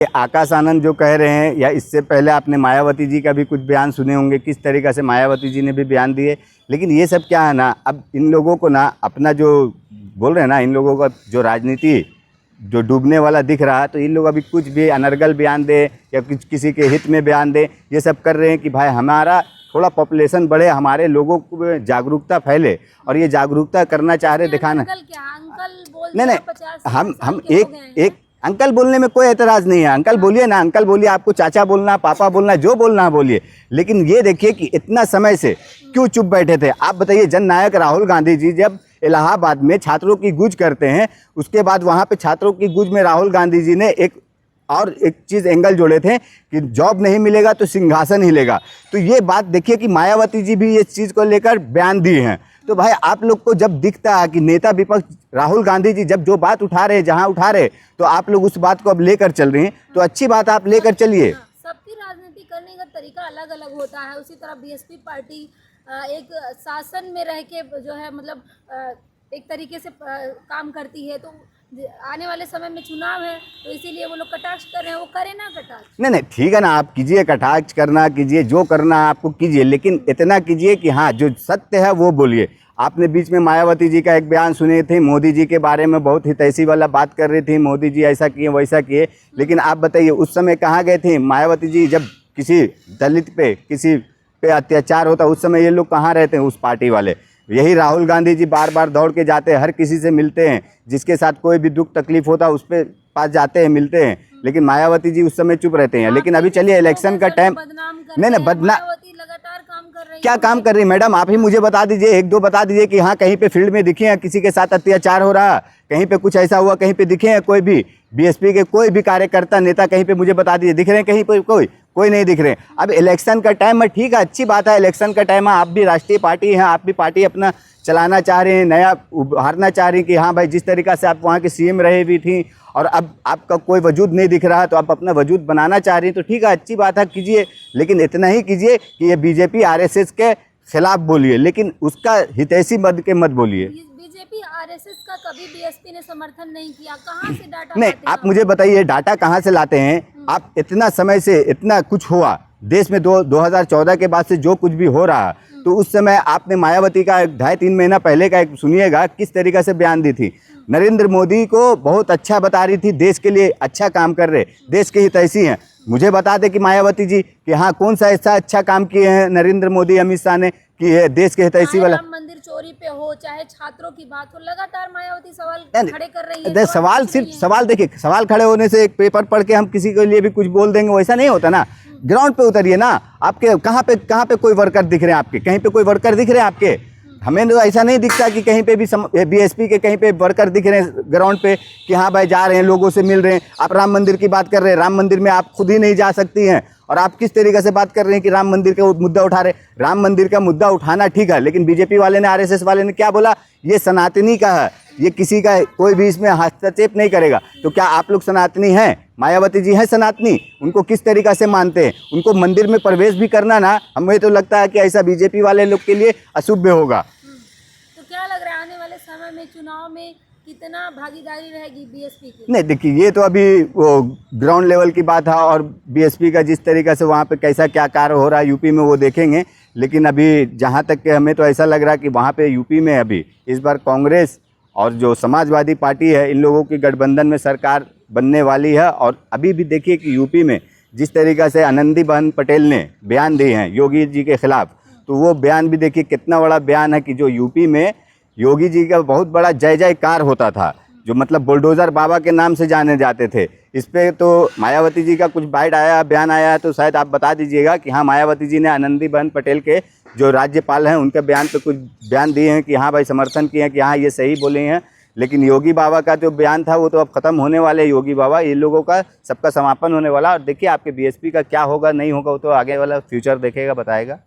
आकाश आनंद जो कह रहे हैं, या इससे पहले आपने मायावती जी का भी कुछ बयान सुने होंगे, किस तरीक़े से मायावती जी ने भी बयान दिए। लेकिन ये सब क्या है ना, अब इन लोगों को ना अपना जो बोल रहे हैं ना, इन लोगों का जो राजनीति जो डूबने वाला दिख रहा है, तो इन लोग अभी कुछ भी अनर्गल बयान दे या कुछ किसी के हित में बयान दे, ये सब कर रहे हैं कि भाई हमारा थोड़ा पॉपुलेशन बढ़े, हमारे लोगों को जागरूकता फैले, और ये जागरूकता करना चाह रहे दिखाना। नहीं, हम एक अंकल बोलने में कोई एतराज़ नहीं है, अंकल बोलिए ना, अंकल बोलिए, आपको चाचा बोलना, पापा बोलना, जो बोलना है बोलिए। लेकिन ये देखिए कि इतना समय से क्यों चुप बैठे थे। आप बताइए, जननायक राहुल गांधी जी जब इलाहाबाद में छात्रों की गूंज करते हैं, उसके बाद वहाँ पे छात्रों की गूंज में राहुल गांधी जी ने एक चीज़ एंगल जोड़े थे कि जॉब नहीं मिलेगा तो सिंहासन हिलेगा। तो ये बात देखिए कि मायावती जी भी इस चीज़ को लेकर बयान दिए हैं। तो भाई आप लोग को जब दिखता है कि नेता विपक्ष राहुल गांधी जी जब जो बात उठा रहे, जहां उठा रहे, तो आप लोग उस बात को अब लेकर चल रहे हैं, तो अच्छी बात आप लेकर चलिए। सबकी राजनीति करने का तरीका अलग अलग होता है। उसी तरह बीएसपी पार्टी एक शासन में रह के जो है मतलब एक तरीके से काम करती है। तो आने वाले समय में चुनाव है, तो इसीलिए वो लोग कटाक्ष कर रहे हैं। वो करें ना कटाक्ष, नहीं ठीक है ना, आप कीजिए, कटाक्ष करना कीजिए, जो करना है आपको कीजिए, लेकिन इतना कीजिए कि हाँ जो सत्य है वो बोलिए। आपने बीच में मायावती जी का एक बयान सुने थे, मोदी जी के बारे में बहुत हितैषी वाला बात कर रही थी, मोदी जी ऐसा किए वैसा किए। लेकिन आप बताइए उस समय कहाँ गए थे मायावती जी? जब किसी दलित पे, किसी पे अत्याचार होता, उस समय ये लोग कहाँ रहते हैं, उस पार्टी वाले? यही राहुल गांधी जी बार बार दौड़ के जाते हैं, हर किसी से मिलते हैं, जिसके साथ कोई भी दुख तकलीफ होता है उस पे पास जाते हैं, मिलते हैं। लेकिन मायावती जी उस समय चुप रहते हैं। लेकिन अभी चलिए इलेक्शन का टाइम, नहीं बदनाम लगातार काम कर रही है। क्या काम कर रही है मैडम? आप ही मुझे बता दीजिए, एक दो बता दीजिए कि हाँ कहीं पे फील्ड में दिखे हैं किसी के साथ अत्याचार हो रहा, कहीं पे कुछ ऐसा हुआ, कहीं पे दिखे हैं कोई भी बीएसपी के कोई भी कार्यकर्ता नेता, कहीं पे मुझे बता दीजिए, दिख रहे हैं कहीं पे? कोई नहीं दिख रहे। अब इलेक्शन का टाइम है, ठीक है, अच्छी बात है, इलेक्शन का टाइम है, आप भी राष्ट्रीय पार्टी हैं, आप भी पार्टी अपना चलाना चाह रहे हैं, नया उभारना चाह रही हैं कि हाँ भाई जिस तरीक़ा से आप वहाँ के सीएम रहे भी थी और अब आपका कोई वजूद नहीं दिख रहा, तो आप अपना वजूद बनाना चाह रही हैं, तो ठीक है, अच्छी बात है, कीजिए। लेकिन इतना ही कीजिए कि ये बीजेपी आरएसएस के खिलाफ बोलिए, लेकिन उसका हितैषी मत के मत बोलिए। बीजेपी आरएसएस का कभी बीएसपी ने समर्थन नहीं किया, कहाँ से डाटा? नहीं, आप मुझे बताइए डाटा कहाँ से लाते हैं आप? इतना समय से इतना कुछ हुआ देश में, 2014 के बाद से जो कुछ भी हो रहा, तो उस समय आपने मायावती का 2.5-3 महीना पहले का एक सुनिएगा किस तरीक़े से बयान दी थी। नरेंद्र मोदी को बहुत अच्छा बता रही थी, देश के लिए अच्छा काम कर रहे, देश के हितैषी हैं। मुझे बता दे कि मायावती जी कि हाँ कौन सा ऐसा अच्छा काम किए हैं नरेंद्र मोदी, अमित शाह ने, कि है देश के हितैषी वाला। राम मंदिर चोरी पे हो, चाहे छात्रों की बात हो, लगातार मायावती सवाल खड़े कर रही है। सवाल सिर्फ सवाल, देखिए सवाल खड़े होने से एक पेपर पढ़ के हम किसी के लिए भी कुछ बोल देंगे, वैसा नहीं होता ना। ग्राउंड पे उतरिए ना। आपके कहाँ पे कोई वर्कर दिख रहे हैं आपके? कहीं पे कोई वर्कर दिख रहे हैं आपके? हमें तो ऐसा नहीं दिखता कि कहीं पे भी बीएसपी के कहीं पे वर्कर दिख रहे हैं ग्राउंड पे कि हाँ भाई जा रहे हैं, लोगों से मिल रहे हैं। आप राम मंदिर की बात कर रहे हैं, राम मंदिर में आप खुद ही नहीं जा सकती हैं, और आप किस तरीके से बात कर रहे हैं कि राम मंदिर का मुद्दा उठा रहे हैं। राम मंदिर का मुद्दा उठाना ठीक है, लेकिन बीजेपी वाले ने, आरएसएस वाले ने क्या बोला? ये सनातनी का है, ये किसी का, कोई भी इसमें हस्तक्षेप नहीं करेगा। तो क्या आप लोग सनातनी हैं? मायावती जी हैं सनातनी? उनको किस तरीक़ा से मानते हैं? उनको मंदिर में प्रवेश भी करना ना, हमें तो लगता है कि ऐसा बीजेपी वाले लोग के लिए अशुभ होगा। तो क्या लग रहा है आने वाले समय में चुनाव में कितना भागीदारी रहेगी बीएसपी की? नहीं देखिए, ये तो अभी वो ग्राउंड लेवल की बात है, और बीएसपी का जिस तरीक़े से वहाँ पे कैसा क्या कार्य हो रहा है यूपी में वो देखेंगे। लेकिन अभी जहाँ तक कि हमें तो ऐसा लग रहा है कि वहाँ पे यूपी में अभी इस बार कांग्रेस और जो समाजवादी पार्टी है, इन लोगों की गठबंधन में सरकार बनने वाली है। और अभी भी देखिए कि यूपी में जिस तरीक़े से आनंदीबेन पटेल ने बयान दिए हैं योगी जी के खिलाफ, तो वो बयान भी देखिए कितना बड़ा बयान है कि जो यूपी में योगी जी का बहुत बड़ा जय जयकार होता था, जो मतलब बुलडोज़र बाबा के नाम से जाने जाते थे। इस पे तो मायावती जी का कुछ बाइट आया, बयान आया, तो शायद आप बता दीजिएगा कि हाँ मायावती जी ने आनंदीबेन पटेल के जो राज्यपाल हैं उनके बयान पे कुछ बयान दिए हैं कि हाँ भाई समर्थन किए हैं कि हाँ ये सही बोले हैं। लेकिन योगी बाबा का जो बयान था वो तो अब ख़त्म होने वाले। योगी बाबा, ये लोगों का सबका समापन होने वाला। और देखिए आपके बीएसपी का क्या होगा नहीं होगा, वो तो आगे वाला फ्यूचर देखेगा, बताएगा।